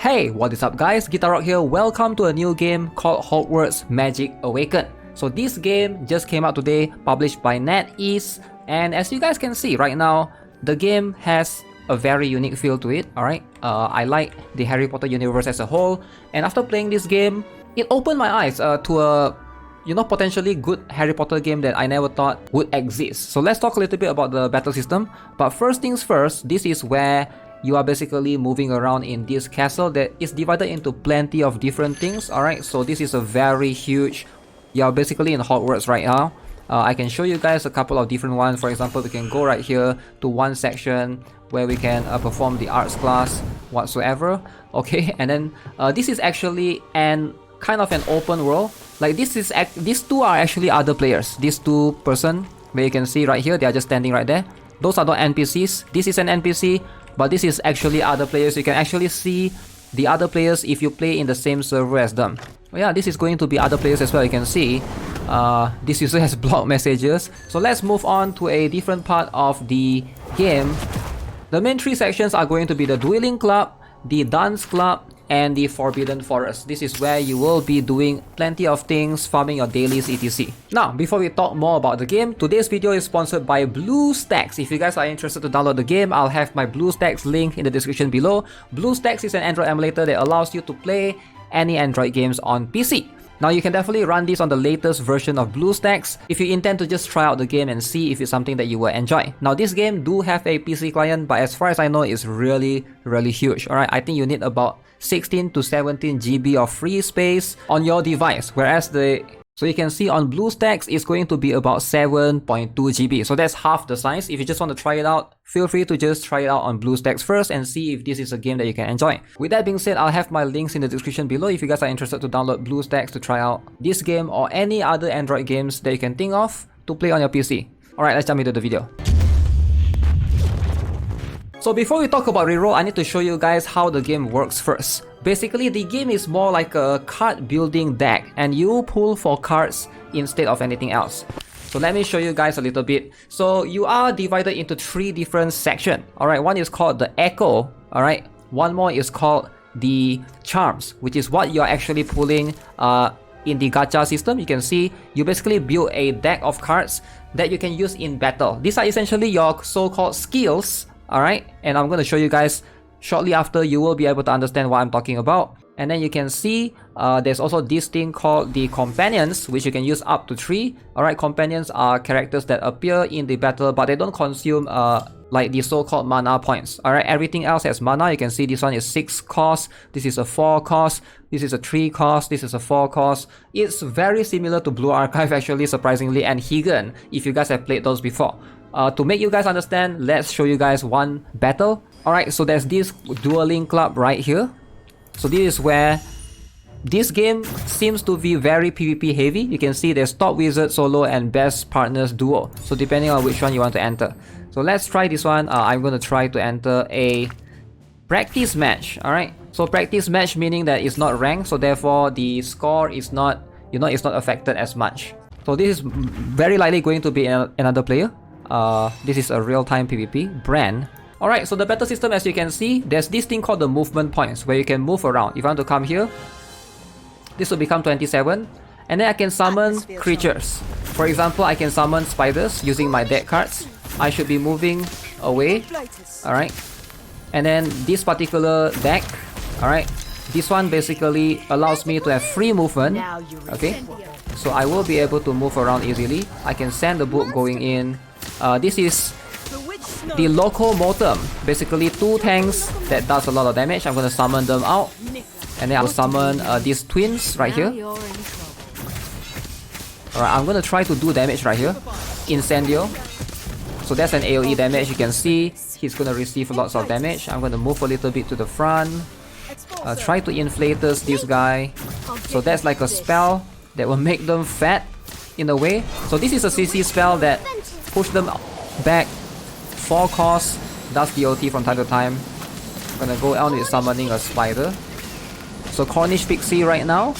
Hey, what is up guys, GuitarRock here, welcome to a new game called Hogwarts Magic Awakened. So this game just came out today, published by NetEase, and as you guys can see right now, the game has a very unique feel to it, alright? I like the Harry Potter universe as a whole, and after playing this game, it opened my eyes to a potentially good Harry Potter game that I never thought would exist. So let's talk a little bit about the battle system, but first things first, this is where you are basically moving around in this castle that is divided into plenty of different things, alright? So this is a very huge, you are basically in Hogwarts right now. I can show you guys a couple of different ones. For example, we can go right here to one section where we can perform the arts class whatsoever, okay? And then this is actually kind of an open world. Like these two are actually other players. These two person where you can see right here, they are just standing right there. Those are not NPCs. This is an NPC, but this is actually other players. You can actually see the other players if you play in the same server as them. Oh yeah, this is going to be other players as well. You can see this user has blocked messages. So let's move on to a different part of the game. The main three sections are going to be the Dueling Club, the Dance Club, and the Forbidden Forest. This is where you will be doing plenty of things, farming your dailies, etc. Now, before we talk more about the game, today's video is sponsored by BlueStacks. If you guys are interested to download the game, I'll have my BlueStacks link in the description below. BlueStacks is an Android emulator that allows you to play any Android games on PC. Now you can definitely run this on the latest version of BlueStacks if you intend to just try out the game and see if it's something that you will enjoy. Now this game do have a PC client, but as far as I know, it's really huge. Alright, I think you need about 16 to 17 GB of free space on your device, whereas so you can see on BlueStacks it's going to be about 7.2 GB. So that's half the size. If you just want to try it out, feel free to just try it out on BlueStacks first and see if this is a game that you can enjoy. With that being said, I'll have my links in the description below if you guys are interested to download BlueStacks to try out this game or any other Android games that you can think of to play on your PC. Alright, let's jump into the video. So before we talk about Reroll, I need to show you guys how the game works first. Basically, the game is more like a card building deck and you pull for cards instead of anything else. So let me show you guys a little bit. So you are divided into three different sections. Alright, one is called the Echo. Alright, one more is called the Charms, which is what you're actually pulling in the gacha system. You can see you basically build a deck of cards that you can use in battle. These are essentially your so-called skills. Alright, and I'm going to show you guys shortly after. You will be able to understand what I'm talking about. And then you can see there's also this thing called the Companions, which you can use up to 3. Alright, Companions are characters that appear in the battle, but they don't consume like the so-called mana points. Alright, everything else has mana. You can see this one is 6 cost, this is a 4 cost, this is a 3 cost, this is a 4 cost. It's very similar to Blue Archive actually, surprisingly, and Higan, if you guys have played those before. To make you guys understand, let's show you guys one battle. Alright, so there's this Dueling Club right here. So this is where this game seems to be very PvP heavy. You can see there's Top Wizard Solo and Best Partners Duo. So depending on which one you want to enter. So let's try this one. I'm going to try to enter a practice match. Alright, so practice match meaning that it's not ranked. So therefore the score is not, it's not affected as much. So this is very likely going to be another player. This is a real-time PvP brand. Alright, so the battle system, as you can see, there's this thing called the movement points where you can move around. If I want to come here, this will become 27, and then I can summon creatures. For example, I can summon spiders using my deck cards. I should be moving away. Alright, and then this particular deck, alright, this one basically allows me to have free movement. Okay, so I will be able to move around easily. I can send the book going in. This is the Locomotum, basically 2 tanks that does a lot of damage. I'm going to summon them out, and then I'll summon these twins right here. Alright, I'm going to try to do damage right here. Incendio. So that's an AoE damage. You can see he's going to receive lots of damage. I'm going to move a little bit to the front. Try to inflate this guy. So that's like a spell that will make them fat in a way. So this is a CC spell that push them back. 4 cost, does DOT from time to time. I'm gonna go on with summoning a spider. So Cornish Pixie right now.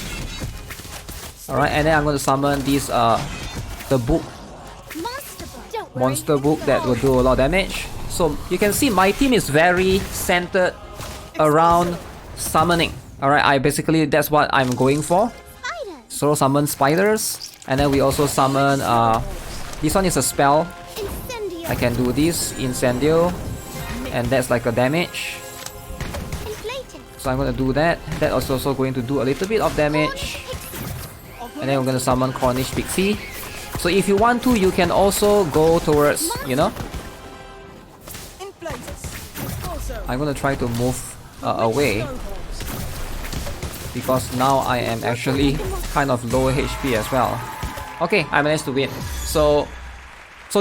Alright, and then I'm gonna summon this the book, monster book, that will do a lot of damage. So you can see my team is very centered around summoning. Alright, that's what I'm going for. So summon spiders, and then we also summon this one is a spell. I can do this, Incendio, and that's like a damage. So I'm gonna do that. That is also going to do a little bit of damage. And then we're gonna summon Cornish Pixie. So if you want to, you can also go towards, you know. I'm gonna try to move away, because now I am actually kind of low HP as well. Okay, I managed to win. So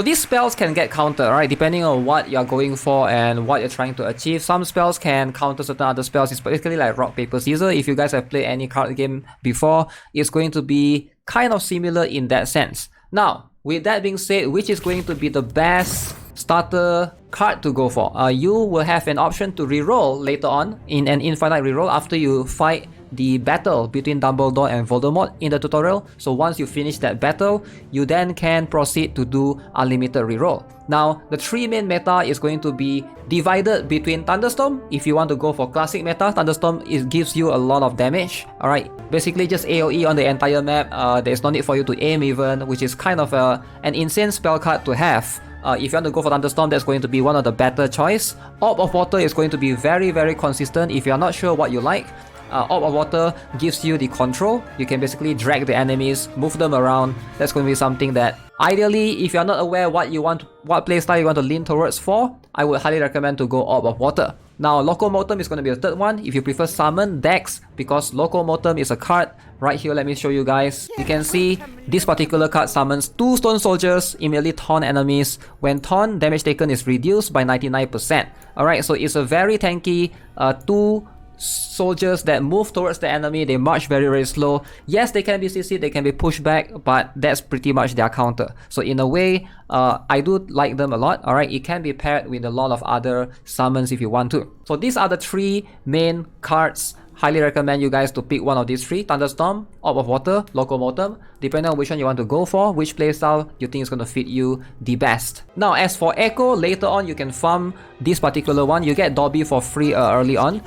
these spells can get countered, right? Depending on what you're going for and what you're trying to achieve. Some spells can counter certain other spells. It's basically like rock, paper, scissors. If you guys have played any card game before, it's going to be kind of similar in that sense. Now, with that being said, which is going to be the best starter card to go for? You will have an option to reroll later on in an infinite reroll after you fight the battle between Dumbledore and Voldemort in the tutorial. So once you finish that battle, you then can proceed to do unlimited reroll. Now, the three main meta is going to be divided between Thunderstorm. If you want to go for classic meta, Thunderstorm gives you a lot of damage. Alright, basically just AoE on the entire map. There's no need for you to aim even, which is kind of an insane spell card to have. If you want to go for Thunderstorm, that's going to be one of the better choice. Orb of Water is going to be very, very consistent if you're not sure what you like. Orb of Water gives you the control. You can basically drag the enemies, move them around. That's going to be something that ideally, if you're not aware what playstyle you want to lean towards for, I would highly recommend to go Orb of Water. Now, Locomotum is going to be the third one. If you prefer Summon, Dex, because Locomotum is a card. Right here, let me show you guys. You can see this particular card summons 2 Stone Soldiers, immediately taunt enemies. When taunt, damage taken is reduced by 99%. Alright, so it's a very tanky 2 soldiers that move towards the enemy. They march very, very slow. Yes, they can be CC, they can be pushed back, but that's pretty much their counter. So in a way, I do like them a lot. Alright, it can be paired with a lot of other summons if you want to. So these are the 3 main cards. Highly recommend you guys to pick one of these 3. Thunderstorm, Orb of Water, Locomotum. Depending on which one you want to go for, which playstyle you think is going to fit you the best. Now, as for Echo, later on you can farm this particular one. You get Dobby for free early on.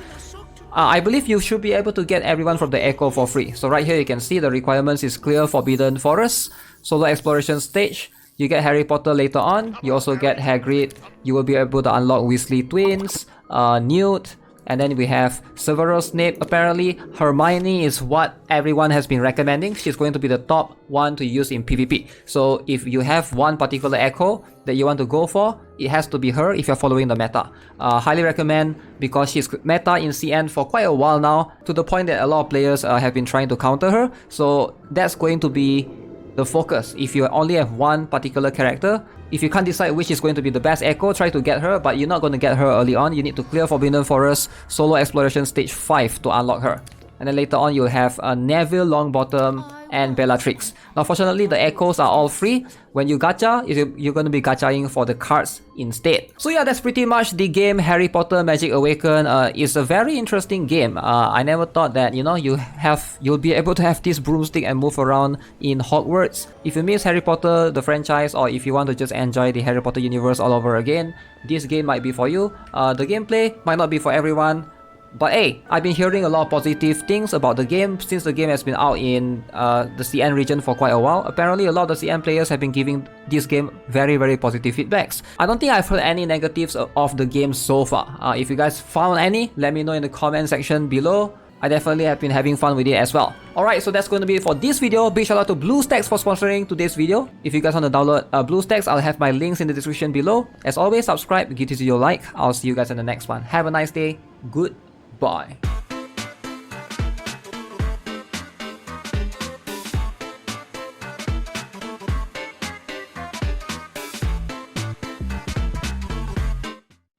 I believe you should be able to get everyone from the Echo for free. So right here you can see the requirements is clear, Forbidden Forest, Solo Exploration Stage. You get Harry Potter later on. You also get Hagrid. You will be able to unlock Weasley Twins, Newt, and then we have Severus Snape. Apparently, Hermione is what everyone has been recommending. She's going to be the top one to use in PvP. So if you have one particular Echo that you want to go for, it has to be her if you're following the meta. Highly recommend, because she's meta in CN for quite a while now, to the point that a lot of players have been trying to counter her. So that's going to be the focus. If you only have one particular character, if you can't decide which is going to be the best Echo, try to get her, but you're not going to get her early on. You need to clear Forbidden Forest, Solo Exploration Stage 5 to unlock her. And then later on, you'll have Neville Longbottom and Bellatrix. Now, fortunately, the Echoes are all free. When you gacha, you're going to be gachaing for the cards instead. So yeah, that's pretty much the game Harry Potter Magic Awaken. It's a very interesting game. I never thought that, you know, you'll be able to have this broomstick and move around in Hogwarts. If you miss Harry Potter, the franchise, or if you want to just enjoy the Harry Potter universe all over again, this game might be for you. The gameplay might not be for everyone. But hey, I've been hearing a lot of positive things about the game since the game has been out in the CN region for quite a while. Apparently, a lot of the CN players have been giving this game very, very positive feedbacks. I don't think I've heard any negatives of the game so far. If you guys found any, let me know in the comment section below. I definitely have been having fun with it as well. Alright, so that's going to be it for this video. Big shout out to BlueStacks for sponsoring today's video. If you guys want to download BlueStacks, I'll have my links in the description below. As always, subscribe, give this video a like. I'll see you guys in the next one. Have a nice day. Goodbye.